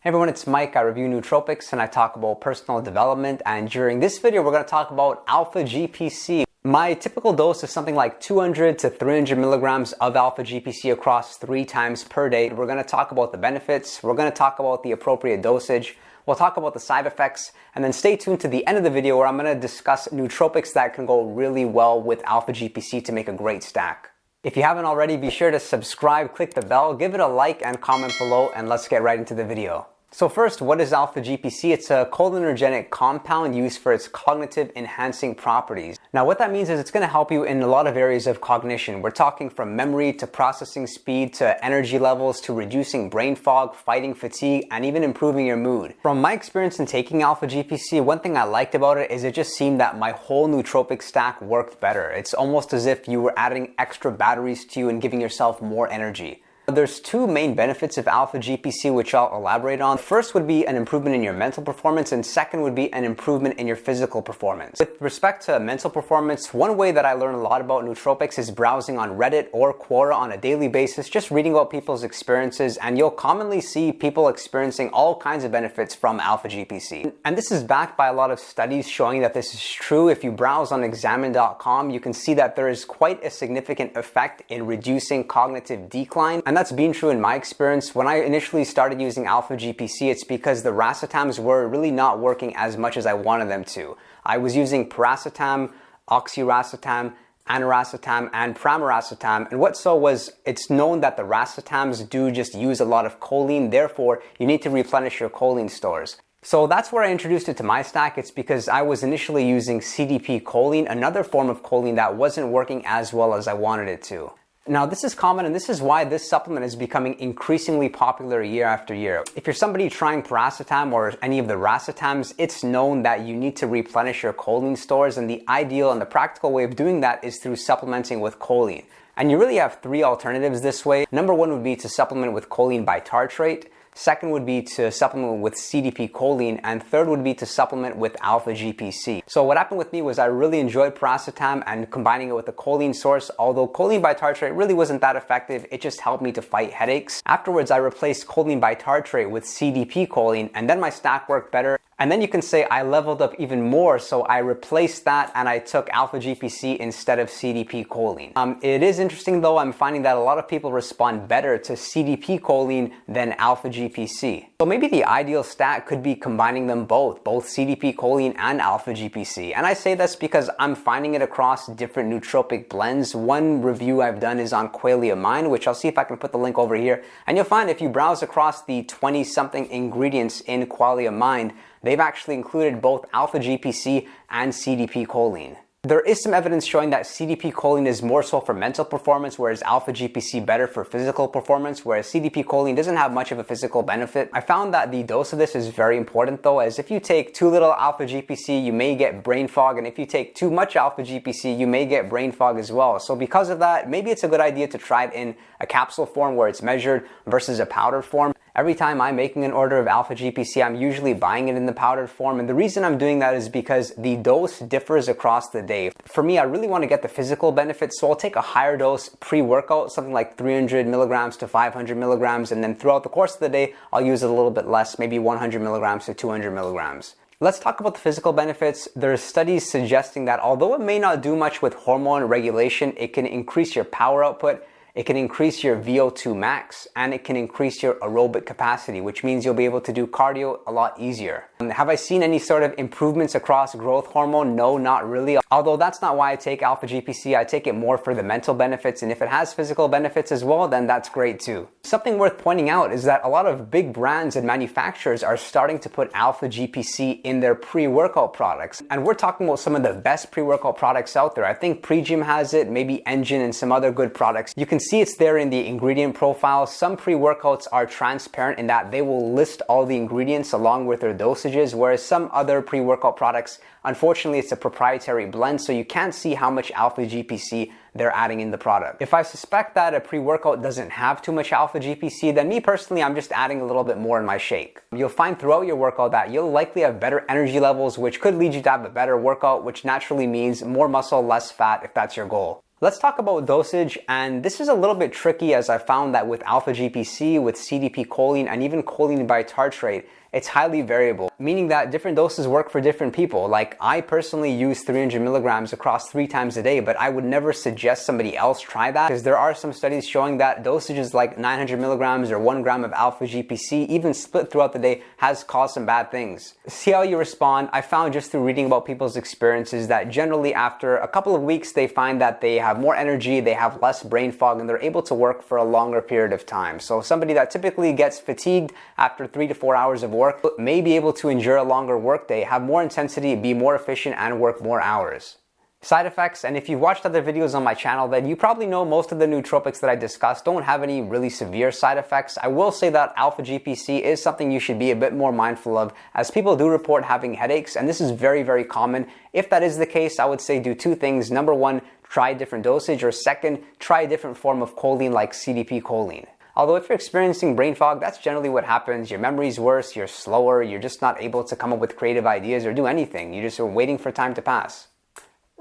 Hey everyone, it's Mike. I review nootropics and I talk about personal development, and during this video we're going to talk about Alpha GPC. My typical dose is something like 200 to 300 milligrams of Alpha GPC across 3 times per day. We're going to talk about the benefits, we're going to talk about the appropriate dosage, we'll talk about the side effects, and then stay tuned to the end of the video where I'm going to discuss nootropics that can go really well with Alpha GPC to make a great stack. If you haven't already, be sure to subscribe, click the bell, give it a like and comment below, and let's get right into the video. So first, what is Alpha GPC? It's a cholinergenic compound used for its cognitive enhancing properties. Now what that means is it's going to help you in a lot of areas of cognition. We're talking from memory to processing speed to energy levels to reducing brain fog, fighting fatigue, and even improving your mood. From my experience in taking Alpha GPC, one thing I liked about it is it just seemed that my whole nootropic stack worked better. It's almost as if you were adding extra batteries to you and giving yourself more energy. There's 2 main benefits of Alpha GPC which I'll elaborate on. First would be an improvement in your mental performance, and second would be an improvement in your physical performance. With respect to mental performance, one way that I learn a lot about nootropics is browsing on Reddit or Quora on a daily basis, just reading about people's experiences, and you'll commonly see people experiencing all kinds of benefits from Alpha GPC. And this is backed by a lot of studies showing that this is true. If you browse on examine.com, you can see that there is quite a significant effect in reducing cognitive decline, and that's been true in my experience. When I initially started using Alpha GPC, it's because the racetams were really not working as much as I wanted them to. I was using piracetam, oxiracetam, aniracetam, and pramiracetam, and what so was, it's known that the racetams do just use a lot of choline, therefore you need to replenish your choline stores. So that's where I introduced it to my stack. It's because I was initially using CDP Choline, another form of choline that wasn't working as well as I wanted it to. Now this is common, and this is why this supplement is becoming increasingly popular year after year. If you're somebody trying piracetam or any of the racetams, it's known that you need to replenish your choline stores, and the ideal and the practical way of doing that is through supplementing with choline. And you really have 3 alternatives this way. Number 1 would be to supplement with choline bitartrate. Second would be to supplement with CDP Choline, and third would be to supplement with Alpha GPC. So what happened with me was I really enjoyed piracetam and combining it with a choline source. Although choline bitartrate really wasn't that effective, it just helped me to fight headaches. Afterwards, I replaced choline bitartrate with CDP Choline, and then my stack worked better. And then you can say I leveled up even more, so I replaced that and I took Alpha GPC instead of CDP Choline. It is interesting though, I'm finding that a lot of people respond better to CDP Choline than Alpha GPC. So maybe the ideal stack could be combining them both CDP Choline and Alpha GPC. And I say this because I'm finding it across different nootropic blends. One review I've done is on Qualia Mind, which I'll see if I can put the link over here. And you'll find if you browse across the 20-something ingredients in Qualia Mind, they've actually included both Alpha GPC and CDP Choline. There is some evidence showing that CDP Choline is more so for mental performance, whereas Alpha GPC better for physical performance, whereas CDP Choline doesn't have much of a physical benefit. I found that the dose of this is very important though, as if you take too little Alpha GPC, you may get brain fog, and if you take too much Alpha GPC, you may get brain fog as well. So because of that, maybe it's a good idea to try it in a capsule form where it's measured versus a powdered form. Every time I'm making an order of Alpha GPC, I'm usually buying it in the powdered form, and the reason I'm doing that is because the dose differs across the day. For me, I really want to get the physical benefits, so I'll take a higher dose pre-workout, something like 300 milligrams to 500 milligrams, and then throughout the course of the day, I'll use it a little bit less, maybe 100 milligrams to 200 milligrams. Let's talk about the physical benefits. There are studies suggesting that although it may not do much with hormone regulation, it can increase your power output, it can increase your VO2 max, and it can increase your aerobic capacity, which means you'll be able to do cardio a lot easier. Have I seen any sort of improvements across growth hormone? No, not really. Although that's not why I take Alpha GPC. I take it more for the mental benefits, and if it has physical benefits as well, then that's great too. Something worth pointing out is that a lot of big brands and manufacturers are starting to put Alpha GPC in their pre-workout products. And we're talking about some of the best pre-workout products out there. I think Pregym has it, maybe Engine, and some other good products. You can see it's there in the ingredient profile. Some pre-workouts are transparent in that they will list all the ingredients along with their dosages, whereas some other pre-workout products, unfortunately, it's a proprietary blend, so you can't see how much Alpha GPC they're adding in the product. If I suspect that a pre-workout doesn't have too much Alpha GPC, then me personally, I'm just adding a little bit more in my shake. You'll find throughout your workout that you'll likely have better energy levels, which could lead you to have a better workout, which naturally means more muscle, less fat if that's your goal. Let's talk about dosage, and this is a little bit tricky as I found that with Alpha GPC, with CDP choline, and even choline bitartrate, it's highly variable, meaning that different doses work for different people. Like, I personally use 300 milligrams across 3 times a day, but I would never suggest somebody else try that, because there are some studies showing that dosages like 900 milligrams or 1 gram of Alpha GPC, even split throughout the day, has caused some bad things. See how you respond. I found just through reading about people's experiences that generally after a couple of weeks, they find that they have more energy, they have less brain fog, and they're able to work for a longer period of time. So somebody that typically gets fatigued after 3 to 4 hours of work may be able to endure a longer workday, have more intensity, be more efficient, and work more hours. Side effects, and if you've watched other videos on my channel, then you probably know most of the nootropics that I discussed don't have any really severe side effects. I will say that Alpha GPC is something you should be a bit more mindful of, as people do report having headaches, and this is very, very common. If that is the case, I would say do 2 things. Number 1, try a different dosage, or second, try a different form of choline like CDP choline. Although if you're experiencing brain fog, that's generally what happens. Your memory's worse, you're slower, you're just not able to come up with creative ideas or do anything. You just are waiting for time to pass.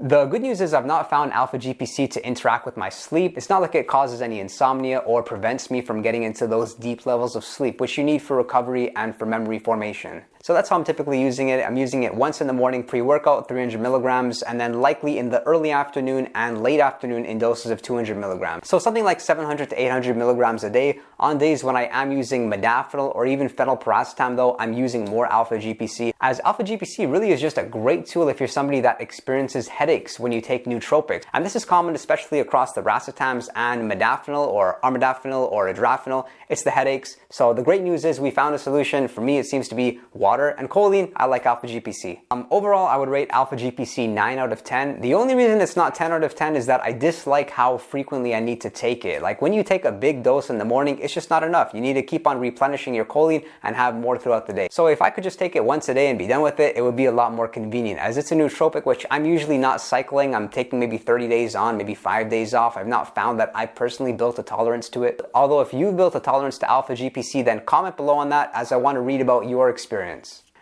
The good news is I've not found Alpha GPC to interact with my sleep. It's not like it causes any insomnia or prevents me from getting into those deep levels of sleep, which you need for recovery and for memory formation. So that's how I'm typically using it. I'm using it once in the morning pre-workout, 300 milligrams, and then likely in the early afternoon and late afternoon in doses of 200 milligrams. So something like 700 to 800 milligrams a day. On days when I am using modafinil or even phenylpiracetam though, I'm using more Alpha GPC, as Alpha GPC really is just a great tool if you're somebody that experiences headaches when you take nootropics. And this is common especially across the racetams and modafinil or armodafinil or adrafinil. It's the headaches. So the great news is we found a solution. For me, it seems to be water and choline. I like Alpha GPC. Overall, I would rate Alpha GPC 9 out of 10. The only reason it's not 10 out of 10 is that I dislike how frequently I need to take it. Like when you take a big dose in the morning, it's just not enough. You need to keep on replenishing your choline and have more throughout the day. So if I could just take it once a day and be done with it, it would be a lot more convenient, as it's a nootropic, which I'm usually not cycling. I'm taking maybe 30 days on, maybe 5 days off. I've not found that I personally built a tolerance to it. Although if you've built a tolerance to Alpha GPC, then comment below on that, as I want to read about your experience.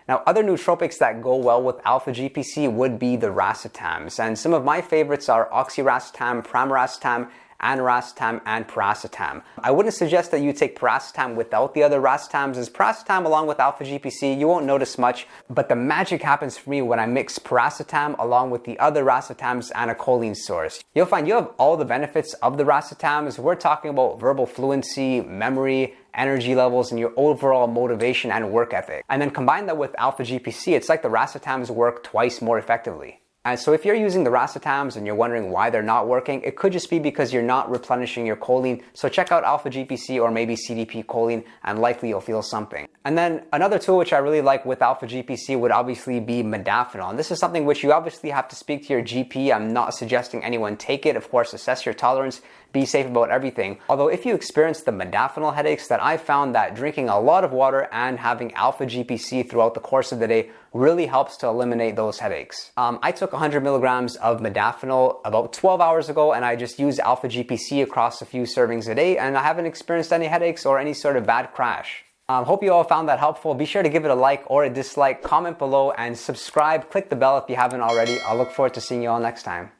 Now, other nootropics that go well with Alpha GPC would be the racetams, and some of my favorites are oxiracetam, pramiracetam, aniracetam, and piracetam. I wouldn't suggest that you take piracetam without the other racetams, as piracetam along with Alpha GPC, you won't notice much, but the magic happens for me when I mix piracetam along with the other racetams and a choline source. You'll find you have all the benefits of the racetams. We're talking about verbal fluency, memory, energy levels, and your overall motivation and work ethic. And then combine that with Alpha GPC, it's like the racetams work twice more effectively. And so if you're using the racetams and you're wondering why they're not working, it could just be because you're not replenishing your choline. So check out Alpha GPC or maybe CDP choline, and likely you'll feel something. And then another tool which I really like with Alpha GPC would obviously be modafinil. And this is something which you obviously have to speak to your GP. I'm not suggesting anyone take it. Of course, assess your tolerance. Be safe about everything. Although if you experience the modafinil headaches, that I found that drinking a lot of water and having Alpha GPC throughout the course of the day really helps to eliminate those headaches. I took 100 milligrams of modafinil about 12 hours ago, and I just used Alpha GPC across a few servings a day, and I haven't experienced any headaches or any sort of bad crash. Hope you all found that helpful. Be sure to give it a like or a dislike, comment below, and subscribe. Click the bell if you haven't already. I'll look forward to seeing you all next time.